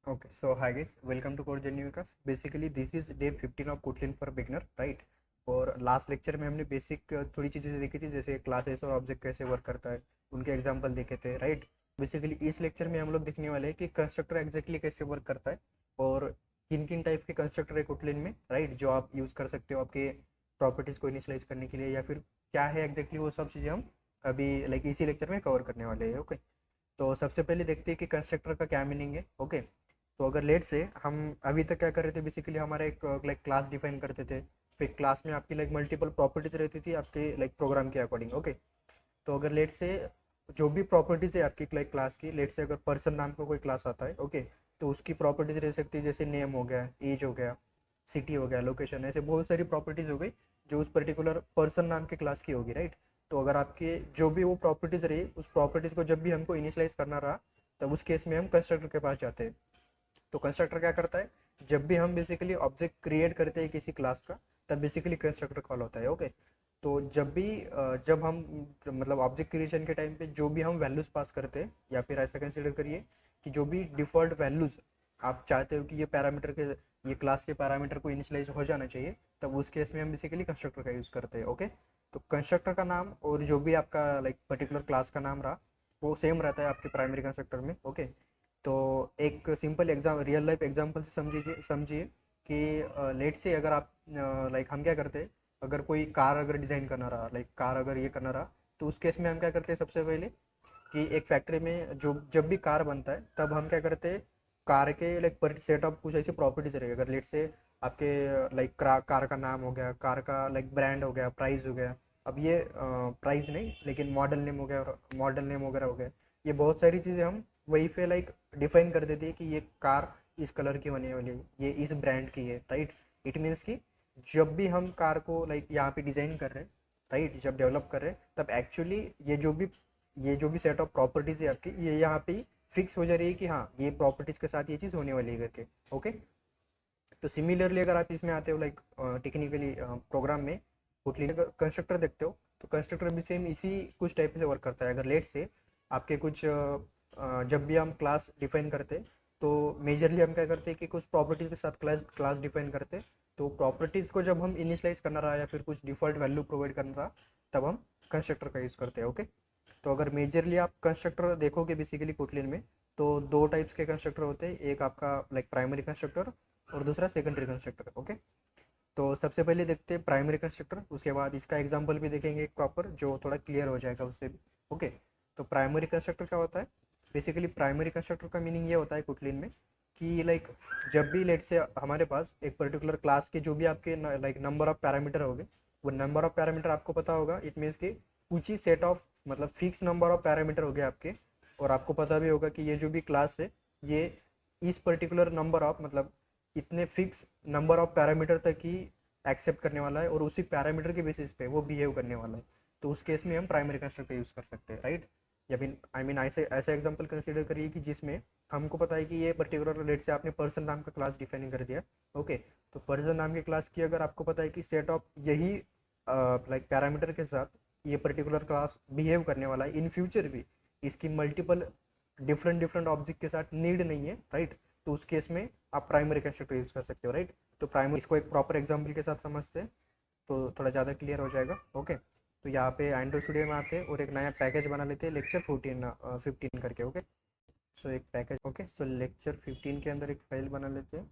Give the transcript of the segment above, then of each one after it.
Okay, so hi guys, welcome to Code Journey Vikas. Basically, this is day 15 of Kotlin for beginner, right? और last lecture में हमने basic थोड़ी चीज़ें देखी थी, जैसे क्लासेस और ऑब्जेक्ट कैसे वर्क करता है, उनके एग्जांपल देखे थे, राइट? बेसिकली इस लेक्चर में हम लोग देखने वाले हैं कि कंस्ट्रक्टर एग्जैक्टली कैसे वर्क करता है और किन किन टाइप के कंस्ट्रक्टर है कोटलिन में, राइट? जो आप यूज़ कर सकते हो आपके प्रॉपर्टीज़ को इनिशियलाइज करने के लिए, या फिर क्या है एग्जैक्टली वो सब चीज़ें हम अभी लाइक इसी लेक्चर में कवर करने वाले हैं। ओके, तो सबसे पहले देखते हैं कि कंस्ट्रक्टर का क्या मीनिंग है। ओके, तो अगर लेट से हम अभी तक क्या कर रहे थे, बेसिकली हमारा एक लाइक क्लास डिफाइन करते थे, फिर क्लास में आपकी लाइक मल्टीपल प्रॉपर्टीज रहती थी आपके लाइक प्रोग्राम के अकॉर्डिंग। ओके, तो अगर लेट से जो भी प्रॉपर्टीज है आपकी लाइक क्लास की, लेट से अगर पर्सन नाम का कोई क्लास आता है, ओके, तो उसकी प्रॉपर्टीज रह सकती है, जैसे नेम हो गया, एज हो गया, सिटी हो गया, लोकेशन, ऐसे बहुत सारी प्रॉपर्टीज हो गई जो उस पर्टिकुलर पर्सन नाम के क्लास की होगी, राइट? तो अगर आपके जो भी वो प्रॉपर्टीज रही, उस प्रॉपर्टीज को जब भी हमको इनिशियलाइज करना रहा, तब उस केस में हम कंस्ट्रक्टर के पास जाते हैं। तो कंस्ट्रक्टर क्या करता है, जब भी हम बेसिकली ऑब्जेक्ट क्रिएट करते हैं किसी क्लास का, तब बेसिकली कंस्ट्रक्टर कॉल होता है। ओके, तो जब भी जब हम मतलब ऑब्जेक्ट क्रिएशन के टाइम पे जो भी हम वैल्यूज पास करते हैं, या फिर ऐसा कंसिडर करिए कि जो भी डिफॉल्ट वैल्यूज आप चाहते हो कि ये पैरामीटर के, ये क्लास के पैरामीटर को इनिशियलाइज हो जाना चाहिए, तब उस केस में हम बेसिकली कंस्ट्रक्टर का यूज़ करते हैं। ओके, तो कंस्ट्रक्टर का नाम और जो भी आपका लाइक पर्टिकुलर क्लास का नाम रहा, वो सेम रहता है आपके प्राइमरी कंस्ट्रक्टर में। ओके, तो एक simple exam, real life example से समझिए समझिए कि लेट से अगर आप लाइक हम क्या करते हैं, अगर कोई कार अगर डिज़ाइन करना रहा, लाइक कार अगर ये करना रहा, तो उस केस में हम क्या करते हैं, सबसे पहले कि एक फैक्ट्री में जो जब भी कार बनता है, तब हम क्या करते हैं, कार के लाइक पर सेट ऑफ कुछ ऐसी प्रॉपर्टीज रहेगी। अगर लेट से आपके लाइक कार का नाम हो गया, कार का लाइक ब्रांड हो गया, प्राइस हो गया, अब ये प्राइस नहीं लेकिन मॉडल नेम हो गया, मॉडल नेम वगैरह हो गया, ये बहुत सारी चीज़ें हम वही पे लाइक डिफाइन कर देती है कि ये कार इस कलर की होने वाली है, ये इस ब्रांड की है, राइट? इट मीन्स कि जब भी हम कार को लाइक यहाँ पे डिज़ाइन कर रहे हैं, राइट, जब डेवलप कर रहे हैं, तब एक्चुअली ये जो भी सेट ऑफ प्रॉपर्टीज है आपकी, ये यहाँ पे फिक्स हो जा रही है कि हाँ, ये प्रॉपर्टीज के साथ ये चीज़ होने वाली है करके। ओके, तो सिमिलरली अगर आप इसमें आते हो लाइक टेक्निकली प्रोग्राम में कोटलिन कंस्ट्रक्टर देखते हो, तो कंस्ट्रक्टर भी सेम इसी कुछ टाइप से वर्क करता है। अगर लेट से आपके कुछ जब भी हम क्लास डिफाइन करते हैं, तो मेजरली हम क्या करते हैं कि कुछ प्रॉपर्टीज के साथ क्लास क्लास डिफाइन करते हैं। तो प्रॉपर्टीज़ को जब हम इनिशलाइज करना रहा, या फिर कुछ डिफ़ॉल्ट वैल्यू प्रोवाइड करना रहा, तब हम कंस्ट्रक्टर का यूज़ करते हैं। ओके, तो अगर मेजरली आप कंस्ट्रक्टर देखोगे बेसिकली कोटलिन में, तो दो टाइप्स के कंस्ट्रक्टर होते हैं, एक आपका लाइक प्राइमरी कंस्ट्रक्टर और दूसरा सेकेंडरी कंस्ट्रक्टर। ओके, तो सबसे पहले देखते हैं प्राइमरी कंस्ट्रक्टर, उसके बाद इसका एग्जांपल भी देखेंगे एक प्रॉपर, जो थोड़ा क्लियर हो जाएगा उससे भी। ओके, तो प्राइमरी कंस्ट्रक्टर क्या होता है, बेसिकली प्राइमरी कंस्ट्रक्टर का मीनिंग ये होता है कोटलिन में कि लाइक जब भी लेट से हमारे पास एक पर्टिकुलर क्लास के जो भी आपके लाइक नंबर ऑफ पैरामीटर होंगे, वो नंबर ऑफ पैरामीटर आपको पता होगा, इट मीन्स कि कुछ ही सेट ऑफ मतलब फिक्स नंबर ऑफ पैरामीटर हो गए आपके, और आपको पता भी होगा कि ये जो भी क्लास है, ये इस पर्टिकुलर नंबर ऑफ मतलब इतने फिक्स नंबर ऑफ पैरामीटर तक ही एक्सेप्ट करने वाला है, और उसी पैरामीटर के बेसिस पे वो बिहेव करने वाला है। तो उस केस में हम प्राइमरी कंस्ट्रक्टर यूज़ कर सकते हैं, राइट? या फिर आई मीन ऐसे ऐसा एग्जांपल कंसीडर करिए कि जिसमें हमको पता है कि ये पर्टिकुलर लेट से आपने पर्सन नाम का क्लास डिफाइन कर दिया। ओके, तो पर्सन नाम के क्लास की अगर आपको पता है कि सेट ऑफ यही लाइक पैरामीटर के साथ ये पर्टिकुलर क्लास बिहेव करने वाला है इन फ्यूचर भी, इसकी मल्टीपल डिफरेंट डिफरेंट ऑब्जेक्ट के साथ नीड नहीं है, राइट? तो उस केस में आप प्राइमरी कंस्ट्रक्टर यूज़ कर सकते हो, राइट? तो प्राइमरी इसको एक प्रॉपर एग्जाम्पल के साथ समझते हैं, तो थोड़ा ज़्यादा क्लियर हो जाएगा। ओके, तो यहाँ पे एंड्रॉइड स्टूडियो में आते हैं और एक नया पैकेज बना लेते हैं, लेक्चर 15 करके। ओके, सो एक पैकेज, ओके, सो लेक्चर 15 के अंदर एक फाइल बना लेते हैं,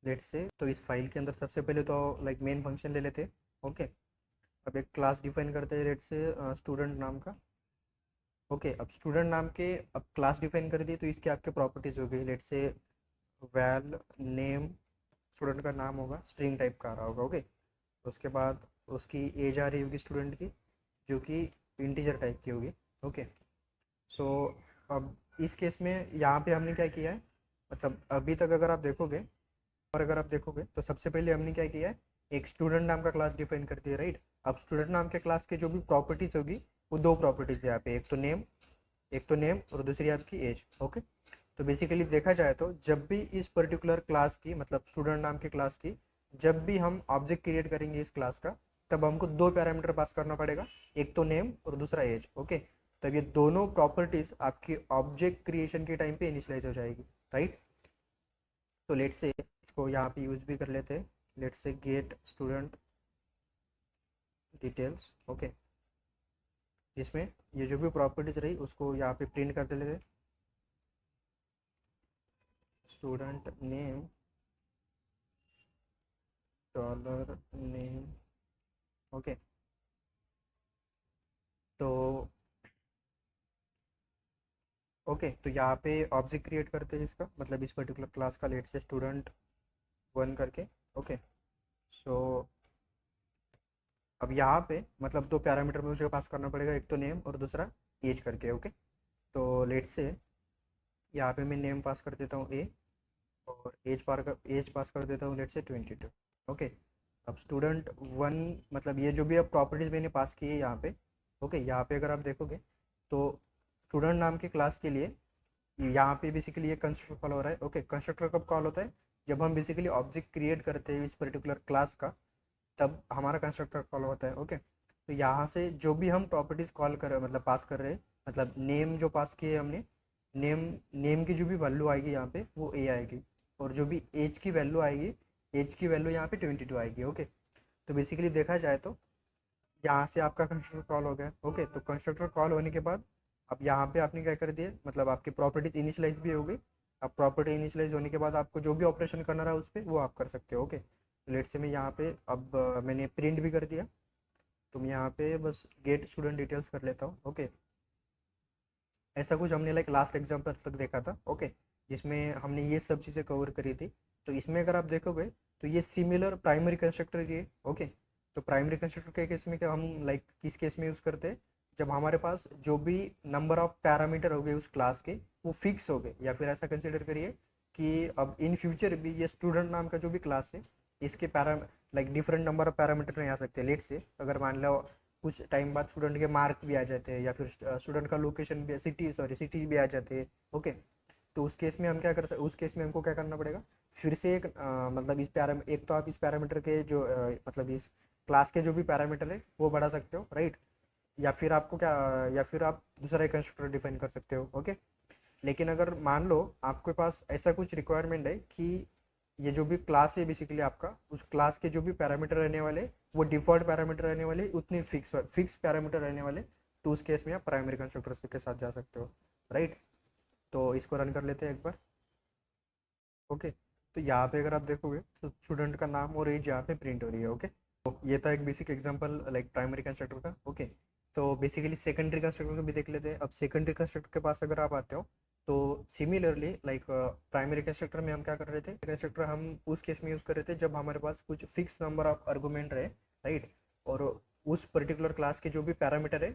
लेट से। तो इस फाइल के अंदर सबसे पहले तो लाइक मेन फंक्शन ले लेते हैं। ओके, अब एक क्लास डिफाइन करते हैं लेट से स्टूडेंट नाम का। ओके, अब स्टूडेंट नाम के अब क्लास डिफाइन कर दी, तो इसके आपके प्रॉपर्टीज़ हो गई, लेट से वैल नेम, स्टूडेंट का नाम होगा, स्ट्रिंग टाइप का आ रहा होगा। ओके, उसके बाद उसकी एज आ रही होगी स्टूडेंट की, जो कि इंटीजर टाइप की होगी। ओके, सो अब इस केस में यहाँ पे हमने क्या किया है, मतलब अभी तक अगर आप देखोगे, और अगर आप देखोगे तो सबसे पहले हमने क्या किया है, एक स्टूडेंट नाम का क्लास डिफाइन कर दिया, राइट? अब स्टूडेंट नाम के क्लास के जो भी प्रॉपर्टीज होगी, वो दो प्रॉपर्टीज है यहाँ पे, एक तो नेम और दूसरी आपकी एज। ओके, तो बेसिकली देखा जाए तो जब भी इस पर्टिकुलर क्लास की मतलब स्टूडेंट नाम के क्लास की जब भी हम ऑब्जेक्ट क्रिएट करेंगे इस क्लास का, तब हमको दो पैरामीटर पास करना पड़ेगा, एक तो नेम और दूसरा एज। ओके, तब ये दोनों प्रॉपर्टीज आपकी ऑब्जेक्ट क्रिएशन के टाइम पे इनिशियलाइज हो जाएगी, राइट? तो लेट से इसको यहाँ पे यूज भी कर लेते हैं, लेट से गेट स्टूडेंट डिटेल्स। ओके, जिसमें ये जो भी प्रॉपर्टीज रही उसको यहाँ पे प्रिंट कर देते थे, student name dollar name. Okay, तो ओके, तो यहाँ पे ऑब्जेक्ट क्रिएट करते हैं इसका, मतलब इस पर्टिकुलर क्लास का, लेट से स्टूडेंट वन करके। ओके, सो अब यहाँ पे मतलब दो पैरामीटर में मुझे पास करना पड़ेगा, एक तो नेम और दूसरा एज करके। ओके, तो लेट से यहाँ पे मैं नेम पास कर देता हूँ ए, और एज पास कर देता हूँ लेट से 22। ओके, अब स्टूडेंट वन, मतलब ये जो भी अब प्रॉपर्टीज मैंने पास की है यहाँ पे। ओके, यहाँ पे अगर आप देखोगे तो स्टूडेंट नाम के क्लास के लिए यहाँ पे बेसिकली ये कंस्ट्रक्टर कॉल हो रहा है। ओके, कंस्ट्रक्टर कब कॉल होता है? जब हम बेसिकली ऑब्जेक्ट क्रिएट करते हैं इस पर्टिकुलर क्लास का, तब हमारा कंस्ट्रक्टर कॉल होता है। ओके, तो यहाँ से जो भी हम प्रॉपर्टीज कॉल कर रहे हैं, मतलब पास कर रहे हैं, मतलब नेम जो पास किए हमने, नेम नेम की जो भी वैल्यू आएगी यहाँ पे वो ए आएगी, और जो भी एज की वैल्यू आएगी, एज की वैल्यू यहाँ पे 22 आएगी। ओके, तो बेसिकली देखा जाए तो यहाँ से आपका कंस्ट्रक्टर कॉल हो गया। ओके, तो कंस्ट्रक्टर कॉल होने के बाद अब यहाँ पे आपने क्या कर दिया, मतलब आपकी प्रॉपर्टीज इनिशियलाइज भी हो गई। अब प्रॉपर्टी इनिशियलाइज होने के बाद आपको जो भी ऑपरेशन करना रहा उस पर वो आप कर सकते हो। ओके, लेट से मैं यहाँ पे अब मैंने प्रिंट भी कर दिया, तो मैं यहाँ पे बस गेट स्टूडेंट डिटेल्स कर लेता हूँ। ओके, ऐसा कुछ हमने लाइक लास्ट एग्जाम्पल तक देखा था। ओके, जिसमें हमने ये सब चीज़ें कवर करी थी। तो इसमें अगर आप देखोगे तो ये सिमिलर प्राइमरी कंस्ट्रक्टर ये। ओके, तो प्राइमरी कंस्ट्रक्टर के केस में क्या हम लाइक किस केस में यूज़ करते हैं? जब हमारे पास जो भी नंबर ऑफ पैरामीटर हो गए उस क्लास के वो फिक्स हो गए, या फिर ऐसा कंसिडर करिए कि अब इन फ्यूचर भी ये स्टूडेंट नाम का जो भी क्लास है, इसके like different number of parameter नहीं आ सकते। लेट से अगर मान लो कुछ टाइम बाद स्टूडेंट के मार्क भी आ जाते हैं, या फिर स्टूडेंट का लोकेशन भी, सिटी भी आ जाते हैं। ओके, तो उस केस में हम क्या कर सकते, उस केस में हमको क्या करना पड़ेगा, फिर से एक मतलब एक तो आप इस पैरामीटर के जो मतलब इस क्लास के जो भी पैरामीटर है वो बढ़ा सकते हो, राइट? या फिर आपको क्या, या फिर आप दूसरा एक कंस्ट्रक्टर डिफाइन कर सकते हो। ओके, लेकिन अगर मान लो आपके पास ऐसा कुछ रिक्वायरमेंट है कि ये जो भी क्लास है बेसिकली आपका, उस क्लास के जो भी पैरामीटर रहने वाले वो डिफॉल्ट पैरामीटर रहने वाले, उतने फिक्स पैरामीटर रहने वाले, तो उस केस में आप प्राइमरी कंस्ट्रक्टर के साथ जा सकते हो, राइट? तो इसको रन कर लेते हैं एक बार। ओके, तो यहाँ पे अगर आप देखोगे तो स्टूडेंट का नाम और एज यहाँ पे प्रिंट हो रही है। ओके, तो ये था एक basic example like primary constructor का। ओके, तो बेसिकली सेकेंडरी कंस्ट्रक्टर को भी देख लेते हैं। अब सेकेंडरी कंस्ट्रक्टर के पास अगर आप आते हो तो सिमिलरली लाइक प्राइमरी कंस्ट्रक्टर में हम क्या कर रहे थे, कंस्ट्रक्टर हम उस केस में यूज़ कर रहे थे जब हमारे पास कुछ फिक्स नंबर ऑफ आर्गूमेंट रहे, राइट? और उस पर्टिकुलर क्लास के जो भी पैरामीटर है,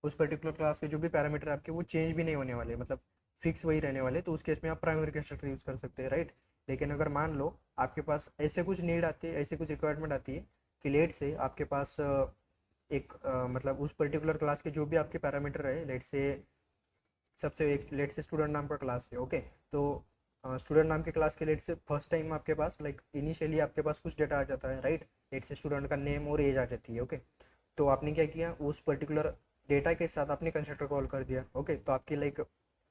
उस पर्टिकुलर क्लास के जो भी पैरामीटर आपके वो चेंज भी नहीं होने वाले, मतलब फिक्स वही रहने वाले, तो उस केस में आप प्राइमरी कंस्ट्रक्टर यूज़ कर सकते हैं, राइट? लेकिन अगर मान लो आपके पास ऐसे कुछ नीड आती है, ऐसे कुछ रिक्वायरमेंट आती है कि लेट से आपके पास मतलब उस पर्टिकुलर क्लास के जो भी आपके पैरामीटर है, लेट से सबसे एक लेट से स्टूडेंट नाम का क्लास है। ओके, तो स्टूडेंट नाम के क्लास के लेट से फर्स्ट टाइम आपके पास लाइक इनिशियली आपके पास कुछ डेटा आ जाता है, राइट? लेट से स्टूडेंट का नेम और एज आ जाती है। ओके, तो आपने क्या किया, उस पर्टिकुलर डेटा के साथ आपने कंस्ट्रक्टर कॉल कर दिया। ओके, तो आपकी लाइक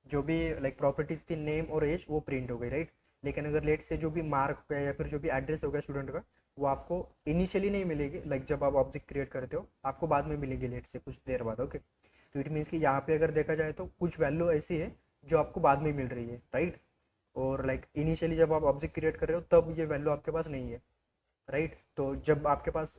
जो भी लाइक प्रॉपर्टीज थी नेम और एज वो प्रिंट हो गई, राइट? लेकिन अगर लेट से जो भी मार्क हो गया या फिर जो भी एड्रेस हो गया स्टूडेंट का, वो आपको इनिशियली नहीं मिलेगी, लाइक जब आप ऑब्जेक्ट क्रिएट करते हो आपको बाद में मिलेगी लेट से कुछ देर बाद। ओके, तो इट मीन्स कि यहाँ पे अगर देखा जाए तो कुछ वैल्यू ऐसी है जो आपको बाद में मिल रही है, राइट? और लाइक इनिशियली जब आप ऑब्जेक्ट क्रिएट कर रहे हो तब ये वैल्यू आपके पास नहीं है, राइट? तो जब आपके पास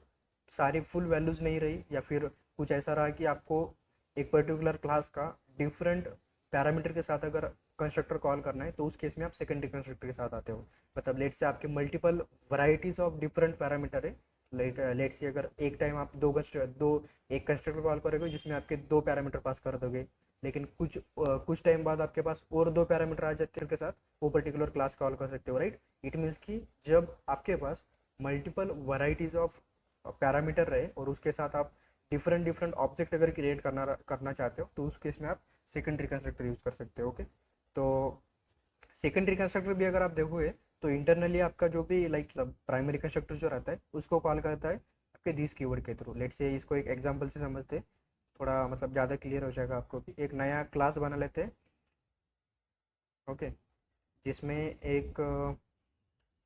सारी फुल वैल्यूज नहीं रही, या फिर कुछ ऐसा रहा कि आपको एक पर्टिकुलर क्लास का डिफरेंट पैरामीटर के साथ अगर कंस्ट्रक्टर कॉल करना है, तो उस केस में आप सेकेंडरी कंस्ट्रक्टर के साथ आते हो। मतलब लेट से आपके multiple varieties of different parameter है, लाइक लेट से अगर एक टाइम आप एक कंस्ट्रक्टर कॉल करोगे जिसमें आपके दो पैरामीटर पास कर दोगे, लेकिन कुछ टाइम बाद आपके पास और दो पैरामीटर आ जाते हैं उनके साथ, वो पर्टिकुलर क्लास कॉल कर सकते हो, राइट? इट मीन्स कि जब आपके पास मल्टीपल वैरायटीज ऑफ पैरामीटर रहे और उसके साथ आप डिफरेंट डिफरेंट ऑब्जेक्ट अगर क्रिएट करना चाहते हो, तो उस केस में आप सेकेंडरी कंस्ट्रक्टर यूज कर सकते हो। ओके, तो सेकेंडरी कंस्ट्रक्टर भी अगर आप देखोगे तो इंटरनली आपका जो भी लाइक प्राइमरी कंस्ट्रक्टर जो रहता है उसको कॉल करता है आपके दिस कीवर्ड के थ्रू। लेट से इसको एक एग्जांपल से समझते हैं, थोड़ा मतलब ज़्यादा क्लियर हो जाएगा आपको भी। एक नया क्लास बना लेते हैं। ओके, जिसमें एक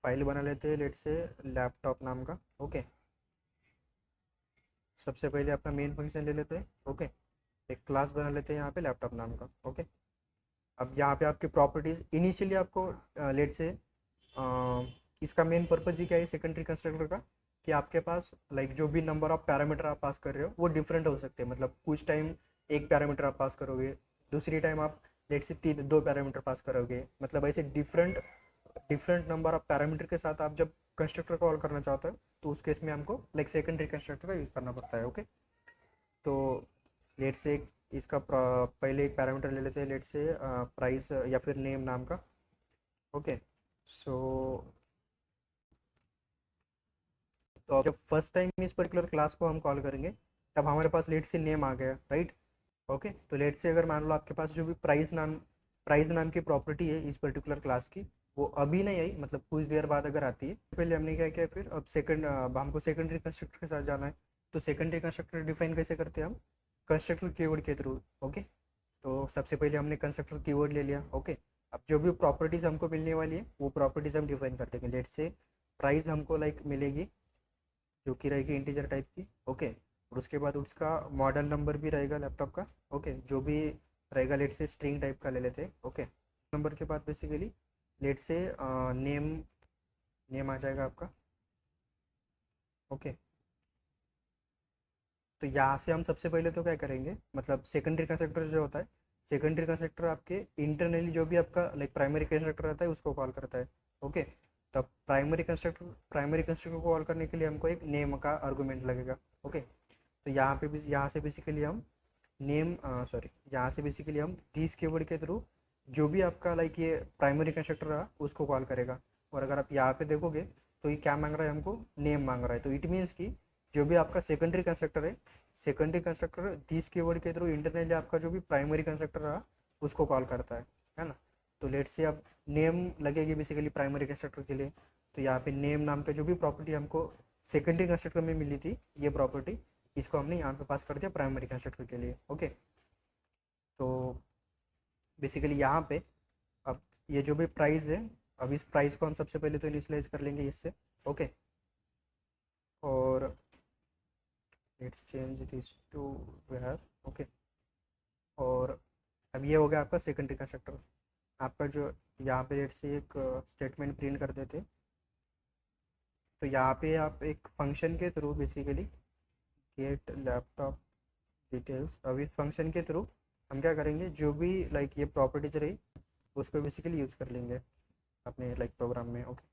फाइल बना लेते हैं लेट से लैपटॉप नाम का। ओके, सबसे पहले अपना मेन फंक्शन ले लेते हैं। ओके, एक क्लास बना लेते हैं यहाँ पे लैपटॉप नाम का। ओके, अब यहाँ पे आपकी प्रॉपर्टीज इनिशियली आपको लेट से इसका मेन पर्पज ही क्या है सेकेंडरी कंस्ट्रक्टर का, कि आपके पास लाइक जो भी नंबर ऑफ पैरामीटर आप पास कर रहे हो वो डिफरेंट हो सकते हैं। मतलब कुछ टाइम एक पैरामीटर आप पास करोगे, दूसरी टाइम आप लेट से तीन दो पैरामीटर पास करोगे। मतलब ऐसे different different number of parameter के साथ आप जब कंस्ट्रक्टर कॉल करना चाहते हो तो उस केस में हमको लाइक सेकेंडरी कंस्ट्रक्टर का यूज़ करना पड़ता है। ओके, तो लेट से इसका पहले एक पैरामीटर ले लेते हैं लेट से प्राइस या फिर नेम नाम का। ओके, सो तो जब फर्स्ट टाइम इस पर्टिकुलर क्लास को हम कॉल करेंगे तब हमारे पास लेट से नेम आ गया, राइट। ओके, तो लेट से अगर मान लो आपके पास जो भी प्राइस नाम की प्रॉपर्टी है इस पर्टिकुलर क्लास की, वो अभी नहीं आई, मतलब कुछ देर बाद अगर आती है। पहले हमने क्या किया, फिर अब हमको सेकेंडरी कंस्ट्रक्टर के साथ जाना है। तो सेकेंडरी कंस्ट्रक्टर डिफाइन कैसे करते हैं हम, कंस्ट्रक्टर कीवर्ड के थ्रू। ओके, तो सबसे पहले हमने कंस्ट्रक्टर कीवर्ड ले लिया। ओके, अब जो भी प्रॉपर्टीज हमको मिलने वाली है वो प्रॉपर्टीज हम डिफाइन कर देंगे। लेट से प्राइस हमको लाइक मिलेगी जो कि रहेगी इंटीजर टाइप की। ओके, और उसके बाद उसका मॉडल नंबर भी रहेगा लैपटॉप का। ओके, जो भी रहेगा लेट से स्ट्रिंग टाइप का ले लेते हैं। ओके, नंबर के बाद बेसिकली लेट से नेम नेम आ जाएगा आपका। ओके, तो यहाँ से हम सबसे पहले तो क्या करेंगे, मतलब सेकेंडरी कंस्ट्रक्टर जो होता है, सेकेंडरी कंस्ट्रक्टर आपके इंटरनली जो भी आपका लाइक प्राइमरी कंस्ट्रक्टर रहता है उसको कॉल करता है। ओके, तब प्राइमरी कंस्ट्रक्टर को कॉल करने के लिए हमको एक नेम का आर्गुमेंट लगेगा। ओके, तो यहाँ पे भी यहाँ से बेसिकली हम नेम सॉरी यहाँ से बेसिकली हम दिस कीवर्ड के थ्रू जो भी आपका लाइक ये प्राइमरी कंस्ट्रक्टर रहा उसको कॉल करेगा। और अगर आप यहाँ पे देखोगे तो ये क्या मांग रहा है, हमको नेम मांग रहा है। तो इट मीन्स कि जो भी आपका सेकेंडरी कंस्ट्रक्टर है, सेकेंडरी कंस्ट्रक्टर दिस कीवर्ड के थ्रू इंटरनली आपका जो भी प्राइमरी कंस्ट्रक्टर रहा उसको कॉल करता है ना। तो लेट से अब नेम लगेगी बेसिकली प्राइमरी कंस्ट्रक्टर के लिए। तो यहाँ पे नेम नाम का जो भी प्रॉपर्टी हमको सेकेंडरी कंस्ट्रक्टर में मिली थी, ये प्रॉपर्टी इसको हमने यहाँ पे पास कर दिया प्राइमरी कंस्ट्रक्टर के लिए। ओके, तो बेसिकली यहाँ पे अब ये जो भी प्राइस है, अब इस प्राइस को हम सबसे पहले तो इनिशियलाइज कर लेंगे इससे। ओके, और let's change this to where. Okay, और अब ये हो गया आपका सेकेंडरी कंस्ट्रक्टर। आपका जो यहाँ पे लेट्स से एक स्टेटमेंट प्रिंट कर देते। तो यहाँ पे आप एक फंक्शन के through basically gate laptop details, अब इस फंक्शन के थ्रू हम क्या करेंगे, जो भी लाइक ये प्रॉपर्टीज रही उसको बेसिकली यूज़ कर लेंगे अपने लाइक प्रोग्राम में। ओके,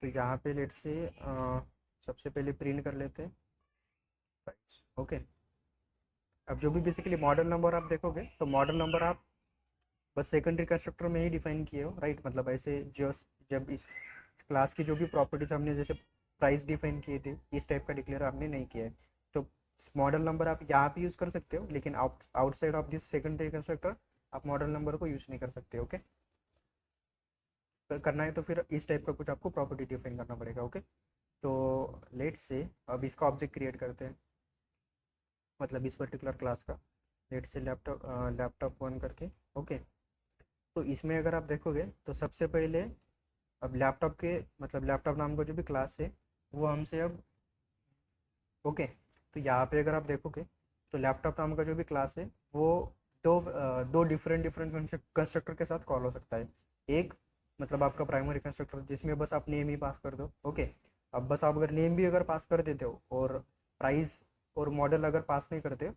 तो यहाँ पे लेट से सबसे पहले प्रिंट कर लेते हैं प्राइस। ओके, अब जो भी बेसिकली मॉडल नंबर आप देखोगे तो मॉडल नंबर आप बस सेकेंडरी कंस्ट्रक्टर में ही डिफाइन किए हो, राइट। मतलब ऐसे जो जब इस क्लास की जो भी प्रॉपर्टीज हमने जैसे प्राइस डिफाइन किए थे इस टाइप का डिक्लेयर आपने नहीं किया है। तो मॉडल नंबर आप यहाँ पे यूज़ कर सकते हो, लेकिन outside of this secondary constructor आप मॉडल नंबर को यूज़ नहीं कर सकते। ओके, करना है तो फिर इस टाइप का कुछ आपको प्रॉपर्टी डिफाइन करना पड़ेगा। ओके, तो लेट से अब इसका ऑब्जेक्ट क्रिएट करते हैं, मतलब इस पर्टिकुलर क्लास का लेट से लैपटॉप वन करके। ओके, तो इसमें अगर आप देखोगे तो सबसे पहले अब लैपटॉप के मतलब लैपटॉप नाम का जो भी क्लास है वो हमसे अब ओके, तो यहाँ पे अगर आप देखोगे तो लैपटॉप नाम का जो भी क्लास है वो दो डिफरेंट डिफरेंट कंस्ट्रक्टर के साथ कॉल हो सकता है। एक मतलब आपका प्राइमरी कंस्ट्रक्टर जिसमें बस आप नेम ही पास कर दो। ओके, अब बस आप अगर नेम भी अगर पास कर देते हो और प्राइस और मॉडल अगर पास नहीं करते हो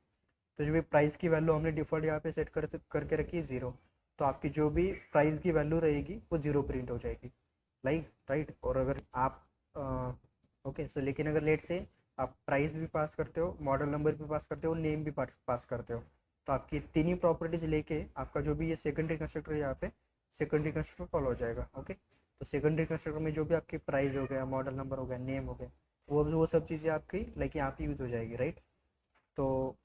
तो जो भी प्राइस की वैल्यू हमने डिफ़ॉल्ट यहाँ पे सेट करके रखी है 0, तो आपकी जो भी प्राइस की वैल्यू रहेगी वो 0 प्रिंट हो जाएगी, लाइक राइट। और अगर आप ओके सो लेकिन अगर लेट से आप प्राइस भी पास करते हो, मॉडल नंबर भी पास करते हो, नेम भी पास करते हो, तो आपकी तीन ही प्रॉपर्टीज लेके आपका जो भी ये सेकेंडरी कंस्ट्रक्टर है यहाँ पे सेकेंडरी कंस्ट्रक्टर कॉल हो जाएगा। ओके, तो सेकेंडरी कंस्ट्रक्टर में जो भी आपकी प्राइस हो गया, मॉडल नंबर हो गया, नेम हो गया, वो सब चीज़ें आपकी लाइक यहाँ पे यूज़ हो जाएगी, राइट। तो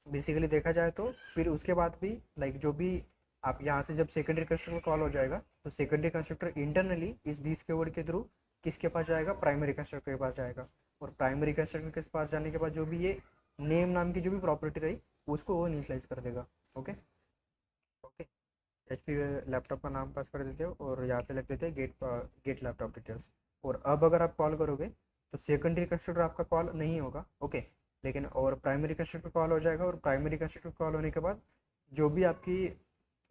बेसिकली देखा जाए तो फिर उसके बाद भी लाइक जो भी आप यहाँ से जब सेकेंडरी कंस्ट्रक्टर कॉल हो जाएगा तो सेकेंडरी कंस्ट्रक्टर इंटरनली इस दिस कीवर्ड के थ्रू किसके पास जाएगा, प्राइमरी कंस्ट्रक्टर के पास जाएगा। और प्राइमरी कंस्ट्रक्टर के पास जाने के बाद जो भी ये नेम नाम की जो भी प्रॉपर्टी रही उसको वो इनिशियलाइज कर देगा। ओके, ओके, HP लैपटॉप का नाम पास कर देते हो और यहाँ पे लिख देते हैं गेट लैपटॉप डिटेल्स। और अब अगर आप कॉल करोगे तो सेकेंडरी कंस्ट्रक्टर आपका कॉल नहीं होगा, ओके, लेकिन और प्राइमरी कंस्ट्रक्टर कॉल हो जाएगा। और प्राइमरी कंस्ट्रक्टर कॉल होने के बाद जो भी आपकी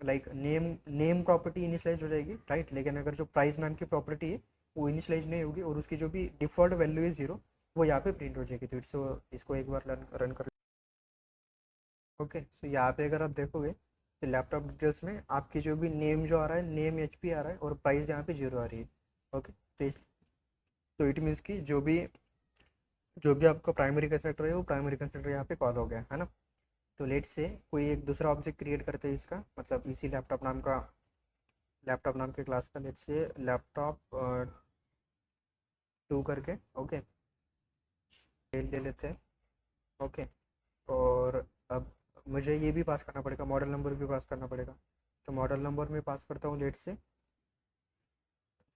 लाइक नेम प्रॉपर्टी इनिशियलाइज हो जाएगी, राइट। लेकिन अगर जो प्राइस नाम की प्रॉपर्टी है वो इनिशियलाइज नहीं होगी और उसकी जो भी डिफ़ॉल्ट वैल्यू है 0, वो यहाँ पे प्रिंट हो जाएगी। तो इसको एक बार रन कर, ओके। सो यहाँ पे अगर आप देखोगे तो लैपटॉप डिटेल्स में आपकी जो भी नेम जो आ रहा है, नेम HP आ रहा है और प्राइस यहाँ पे 0 आ रही है, ओके। तो इट मीन्स कि जो भी आपका प्राइमरी कंस्ट्रक्टर है वो प्राइमरी कंस्ट्रक्टर यहाँ पे कॉल हो गया है ना। तो लेट से कोई एक दूसरा ऑब्जेक्ट क्रिएट करते हैं इसका, मतलब इसी लैपटॉप नाम के क्लास का, लेट से लैपटॉप 2 करके, ओके, ले लेते हैं, ओके। और अब मुझे ये भी पास करना पड़ेगा, मॉडल नंबर भी पास करना पड़ेगा। तो मॉडल नंबर में पास करता हूँ लेट से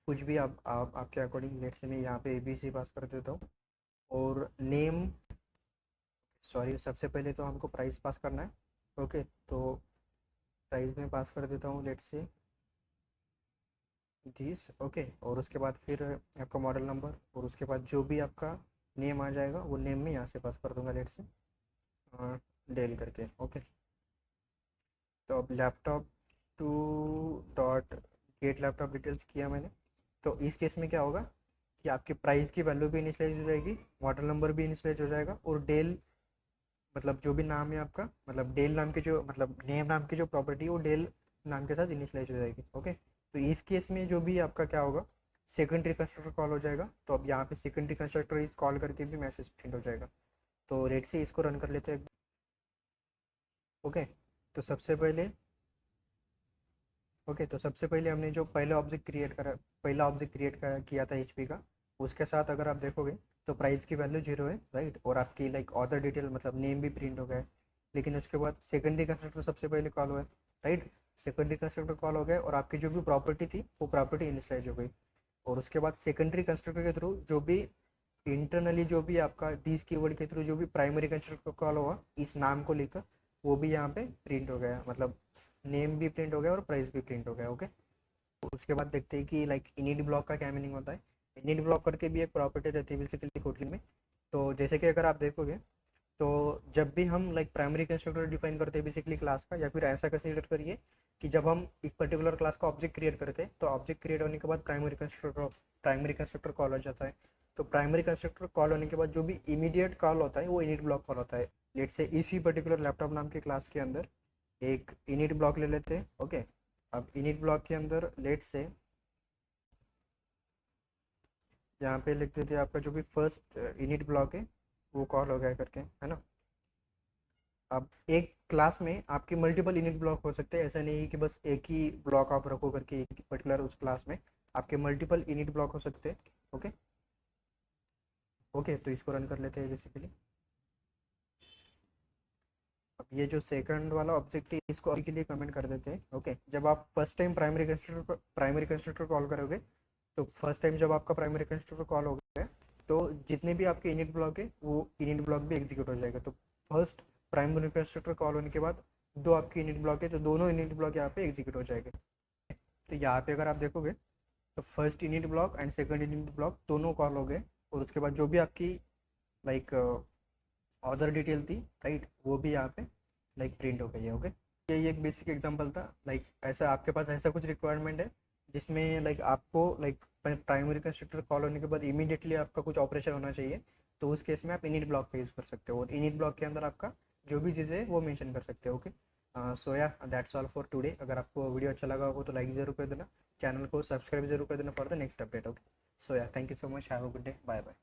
कुछ भी आप आपके अकॉर्डिंग, लेट से मैं यहाँ पे ABC पास कर देता हूँ। और नेम, सॉरी, सबसे पहले तो हमको प्राइस पास करना है, ओके। तो प्राइस में पास कर देता हूँ लेट से 30, ओके। और उसके बाद फिर आपका मॉडल नंबर और उसके बाद जो भी आपका नेम आ जाएगा वो नेम में यहाँ से पास कर दूंगा लेट से डेल करके, ओके। तो अब laptop 2 dot gate laptop details किया मैंने। तो इस केस में क्या होगा कि आपके प्राइस की वैल्यू भी इनिशियलाइज हो जाएगी, मॉडल नंबर भी इनिशियलाइज हो जाएगा और डेल, मतलब जो भी नाम है आपका, मतलब डेल नाम की जो, मतलब नेम नाम की जो प्रॉपर्टी है वो डेल नाम के साथ इनिशियलाइज हो जाएगी, ओके। तो इस केस में जो भी आपका क्या होगा, सेकेंडरी कंस्ट्रक्टर कॉल हो जाएगा। तो अब यहाँ पे सेकेंडरी कंस्ट्रक्टर इस कॉल करके भी मैसेज प्रिंट हो जाएगा। तो रेट से इसको रन कर लेते हैं, ओके। तो सबसे पहले, ओके, तो सबसे पहले हमने जो पहला ऑब्जेक्ट क्रिएट किया था HP का, उसके साथ अगर आप देखोगे तो प्राइस की वैल्यू 0 है, राइट। और आपकी लाइक ऑथर डिटेल, मतलब नेम भी प्रिंट हो गया है। लेकिन उसके बाद सेकेंडरी कंस्ट्रक्टर सबसे पहले कॉल हुआ है, राइट। सेकेंडरी कंस्ट्रक्टर कॉल हो गया और आपकी जो भी प्रॉपर्टी थी वो प्रॉपर्टी इनिशियलाइज हो गई। और उसके बाद सेकेंडरी कंस्ट्रक्टर के थ्रू जो भी इंटरनली जो भी आपका दिस कीवर्ड के थ्रू जो भी प्राइमरी कंस्ट्रक्टर कॉल हुआ इस नाम को लेकर, वो भी यहाँ पे प्रिंट हो गया, मतलब नेम भी प्रिंट हो गया और प्राइस भी प्रिंट हो गया, ओके। उसके बाद देखते हैं कि लाइक इनिट ब्लॉक का क्या मीनिंग होता है। इनिट ब्लॉक करके भी एक प्रॉपर्टी रहती है बेसिकली कोटलिन में। तो जैसे कि अगर आप देखोगे तो जब भी हम लाइक प्राइमरी कंस्ट्रक्टर डिफाइन करते हैं बेसिकली क्लास का, या फिर ऐसा कंसीडर करिए कि जब हम एक पर्टिकुलर क्लास का ऑब्जेक्ट क्रिएट करते हैं तो ऑब्जेक्ट क्रिएट होने के बाद प्राइमरी कंस्ट्रक्टर कॉल हो जाता है। तो प्राइमरी कंस्ट्रक्टर कॉल होने के बाद जो भी इमीडिएट कॉल होता है वो इनिट ब्लॉक कॉल होता है। लेट से इसी पर्टिकुलर लैपटॉप नाम के क्लास के अंदर एक इनिट ब्लॉक ले लेते हैं, ओके। अब इनिट ब्लॉक के अंदर लेट से यहाँ पे लिख देते हैं आपका जो भी फर्स्ट इनिट ब्लॉक है वो कॉल हो गया करके, है ना। अब एक क्लास में आपके मल्टीपल इनिट ब्लॉक हो सकते हैं, ऐसा नहीं है कि बस एक ही ब्लॉक आप रखो करके एक पर्टिकुलर उस क्लास में, आपके मल्टीपल इनिट ब्लॉक हो सकते हैं, ओके। ओके, तो इसको रन कर लेते हैं बेसिकली। अब ये जो सेकंड वाला ऑब्जेक्ट है इसको अभी के लिए कमेंट कर देते हैं, ओके। जब आप first time primary constructor call करोगे तो फर्स्ट टाइम जब आपका प्राइमरी कंस्ट्रक्टर कॉल हो गया तो जितने भी आपके इनिट ब्लॉक है वो इनिट ब्लॉक भी एग्जीक्यूट हो जाएगा। तो फर्स्ट प्राइमरी कंस्ट्रक्टर कॉल होने के बाद दो आपके इनिट ब्लॉक है तो दोनों इनिट ब्लॉक यहाँ पे एग्जीक्यूट हो जाएंगे। तो यहाँ पे अगर आप देखोगे तो first init block and second init block दोनों कॉल हो गए और उसके बाद जो भी आपकी लाइक ऑर्डर डिटेल थी, राइट, वो भी यहाँ पे लाइक प्रिंट हो गई है, ओके। यही एक बेसिक एग्जांपल था, लाइक ऐसा आपके पास ऐसा कुछ रिक्वायरमेंट है जिसमें लाइक आपको लाइक प्राइमरी कंस्ट्रक्टर कॉल होने के बाद इमीडिएटली आपका कुछ ऑपरेशन होना चाहिए, तो उस केस में आप इनिट ब्लॉक का यूज़ कर सकते हो और इनिट ब्लॉक के अंदर आपका जो भी चीज़ें है वो मेंशन कर सकते हो, ओके। सो या दैट्स ऑल फॉर टुडे। अगर आपको वीडियो अच्छा लगा हो तो लाइक ज़रूर कर देना, चैनल को सब्सक्राइब जरूर कर देना for the next update, okay. So yeah thank you so much, have a good day, bye bye.